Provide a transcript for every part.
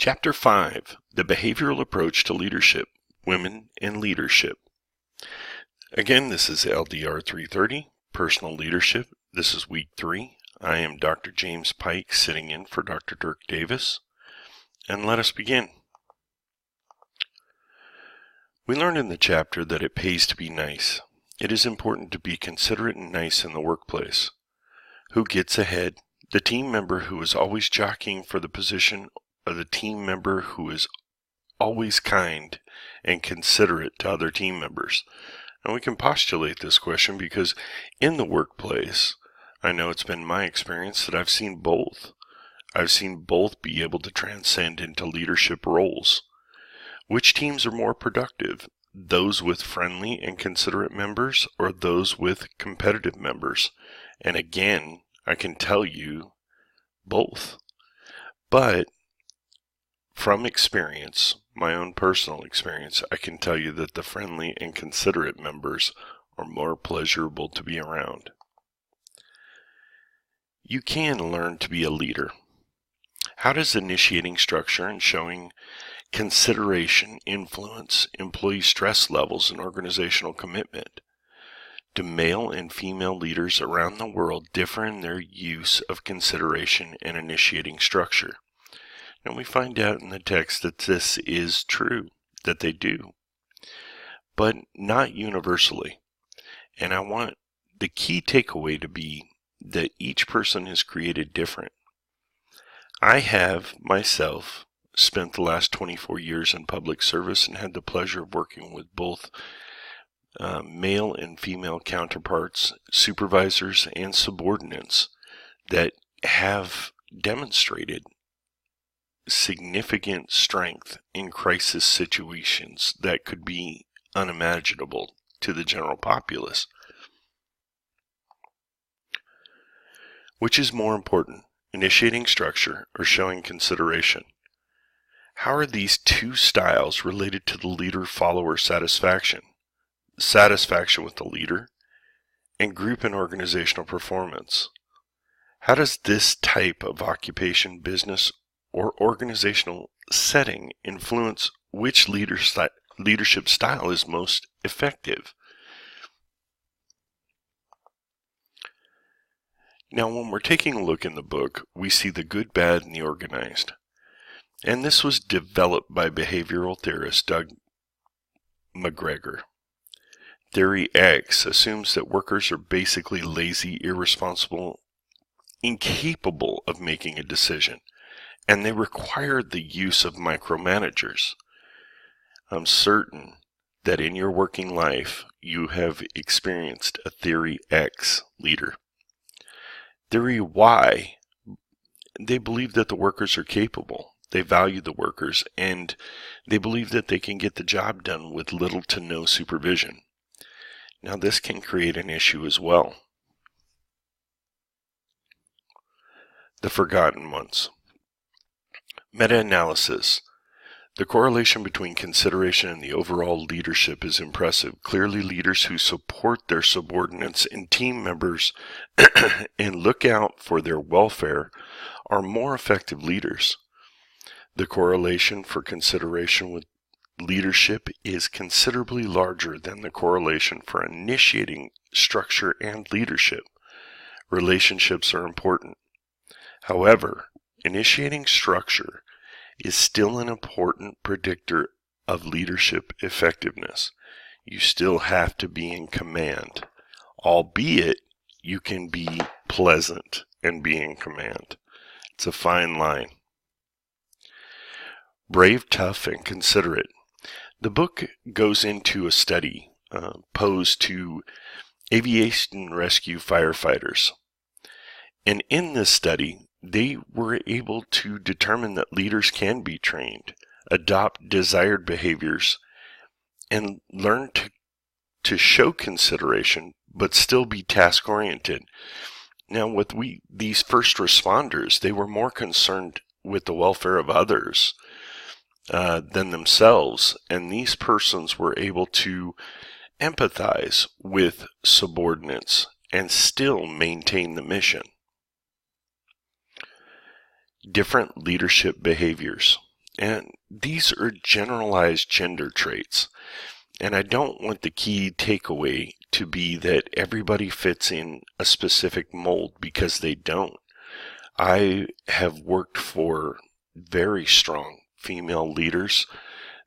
Chapter 5, The Behavioral Approach to Leadership, Women in Leadership. Again, this is LDR330, Personal Leadership. This is Week 3. I am Dr. James Pike, sitting in for Dr. Dirk Davis. And let us begin. We learned in the chapter that it pays to be nice. It is important to be considerate and nice in the workplace. Who gets ahead? The team member who is always jockeying for the position, or the team member who is always kind and considerate to other team members? And we can postulate this question because in the workplace, I know it's been my experience that I've seen both. I've seen both be able to transcend into leadership roles. Which teams are more productive? Those with friendly and considerate members or those with competitive members? And again, I can tell you both. But from experience, my own personal experience, I can tell you that the friendly and considerate members are more pleasurable to be around. You can learn to be a leader. How does initiating structure and showing consideration influence employee stress levels and organizational commitment? Do male and female leaders around the world differ in their use of consideration and initiating structure? And we find out in the text that this is true, that they do, but not universally. And I want the key takeaway to be that each person is created different. I have myself spent the last 24 years in public service and had the pleasure of working with both male and female counterparts, supervisors, and subordinates that have demonstrated significant strength in crisis situations that could be unimaginable to the general populace. Which is more important, initiating structure or showing consideration? How are these two styles related to the leader-follower satisfaction? Satisfaction with the leader, and group and organizational performance. How does this type of occupation, business, or organizational setting influence which leadership style is most effective? Now, when we're taking a look in the book, we see the good, bad, and the organized. And this was developed by behavioral theorist Doug McGregor. Theory X assumes that workers are basically lazy, irresponsible, incapable of making a decision, and they require the use of micromanagers. I'm certain that in your working life, you have experienced a Theory X leader. Theory Y, they believe that the workers are capable. They value the workers, and they believe that they can get the job done with little to no supervision. Now, this can create an issue as well. The forgotten ones. Meta-analysis. The correlation between consideration and the overall leadership is impressive. Clearly, leaders who support their subordinates and team members and look out for their welfare are more effective leaders. The correlation for consideration with leadership is considerably larger than the correlation for initiating structure and leadership. Relationships are important. However, initiating structure is still an important predictor of leadership effectiveness. You still have to be in command, albeit you can be pleasant and be in command. It's a fine line. Brave, tough, and considerate. The book goes into a study posed to aviation rescue firefighters. And in this study, they were able to determine that leaders can be trained, adopt desired behaviors, and learn to show consideration, but still be task-oriented. Now, with these first responders, they were more concerned with the welfare of others than themselves, and these persons were able to empathize with subordinates and still maintain the mission. Different leadership behaviors. And these are generalized gender traits. And I don't want the key takeaway to be that everybody fits in a specific mold, because they don't. I have worked for very strong female leaders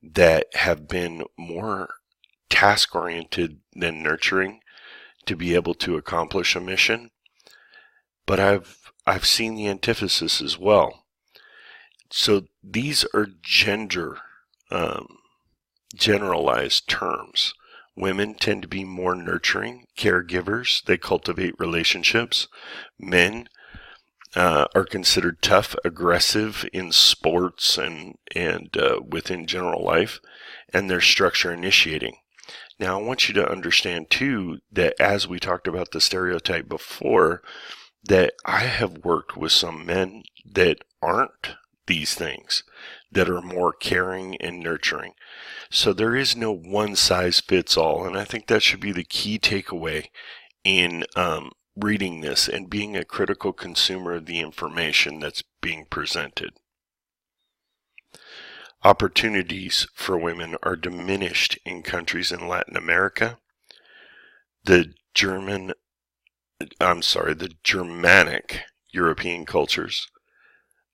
that have been more task-oriented than nurturing to be able to accomplish a mission. But I've seen the antithesis as well. So these are gender generalized terms. Women tend to be more nurturing, caregivers. They cultivate relationships. Men are considered tough, aggressive in sports and within general life, and they're structure initiating. Now, I want you to understand too that, as we talked about the stereotype before, that I have worked with some men that aren't these things, that are more caring and nurturing. So there is no one size fits all, and I think that should be the key takeaway in reading this and being a critical consumer of the information that's being presented. Opportunities for women are diminished in countries in Latin America, the Germanic European cultures,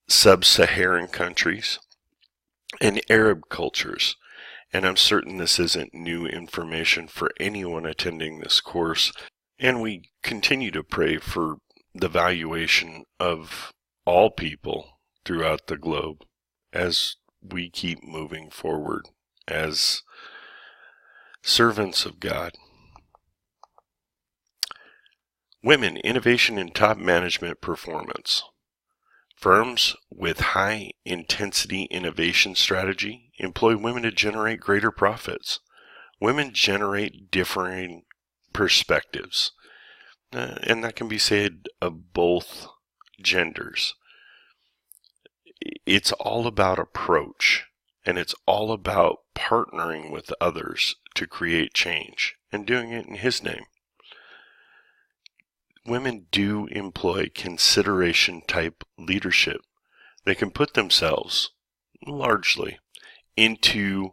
sub-Saharan countries, and Arab cultures. And I'm certain this isn't new information for anyone attending this course. And we continue to pray for the valuation of all people throughout the globe as we keep moving forward as servants of God. Women, innovation in top management performance. Firms with high-intensity innovation strategy employ women to generate greater profits. Women generate differing perspectives, and that can be said of both genders. It's all about approach, and it's all about partnering with others to create change and doing it in His name. Women do employ consideration type leadership. They can put themselves largely into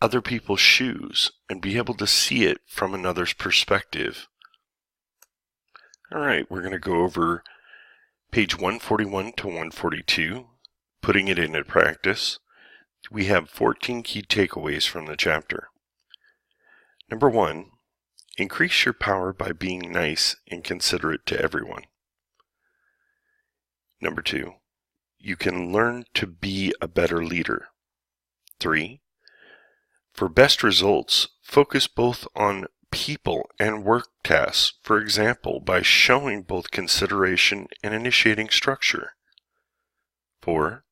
other people's shoes and be able to see it from another's perspective. All right, we're going to go over page 141 to 142, putting it into practice. We have 14 key takeaways from the chapter. Number 1, increase your power by being nice and considerate to everyone. Number 2, you can learn to be a better leader. 3, for best results, focus both on people and work tasks, for example, by showing both consideration and initiating structure. 4,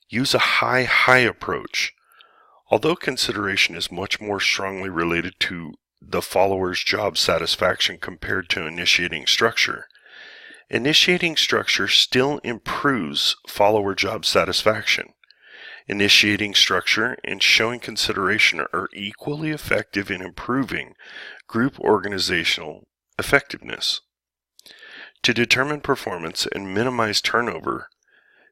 use a high approach. Although consideration is much more strongly related to the follower's job satisfaction compared to initiating structure, initiating structure still improves follower job satisfaction. Initiating structure and showing consideration are equally effective in improving group organizational effectiveness. To determine performance and minimize turnover,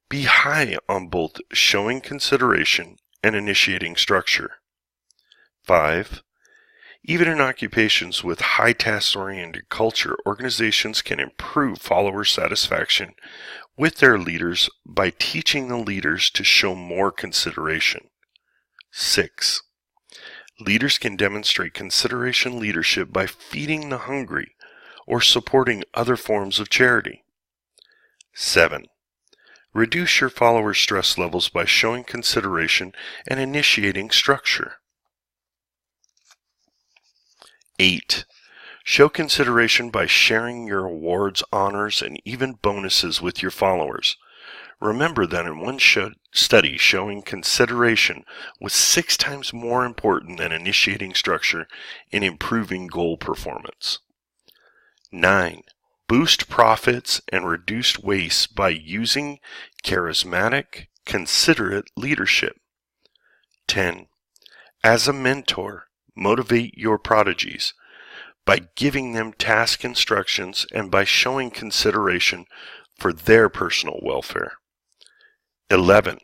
be high on both showing consideration and initiating structure. 5, even in occupations with high task-oriented culture, organizations can improve follower satisfaction with their leaders by teaching the leaders to show more consideration. 6, leaders can demonstrate consideration leadership by feeding the hungry or supporting other forms of charity. 7, reduce your followers' stress levels by showing consideration and initiating structure. 8, show consideration by sharing your awards, honors, and even bonuses with your followers. Remember that in one study, showing consideration was 6 times more important than initiating structure in improving goal performance. 9, boost profits and reduce waste by using charismatic, considerate leadership. 10, as a mentor, motivate your prodigies by giving them task instructions and by showing consideration for their personal welfare. 11,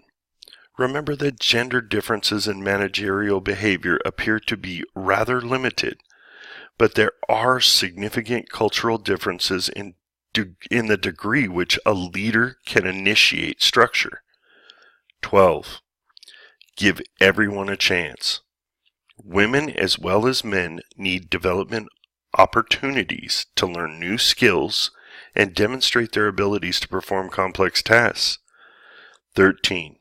Remember that gender differences in managerial behavior appear to be rather limited, but there are significant cultural differences in the degree which a leader can initiate structure. 12. Give everyone a chance. Women as well as men need development opportunities to learn new skills and demonstrate their abilities to perform complex tasks. 13.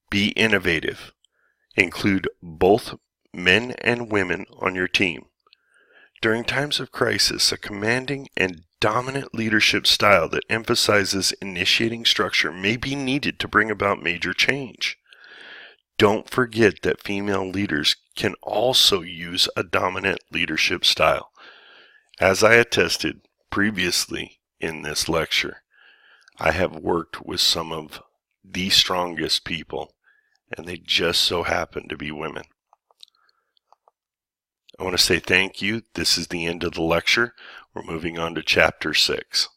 Be innovative. Include both men and women on your team. During times of crisis, a commanding and dominant leadership style that emphasizes initiating structure may be needed to bring about major change. Don't forget that female leaders can also use a dominant leadership style. As I attested previously in this lecture, I have worked with some of the strongest people, and they just so happen to be women. I want to say thank you. This is the end of the lecture. We're moving on to Chapter 6.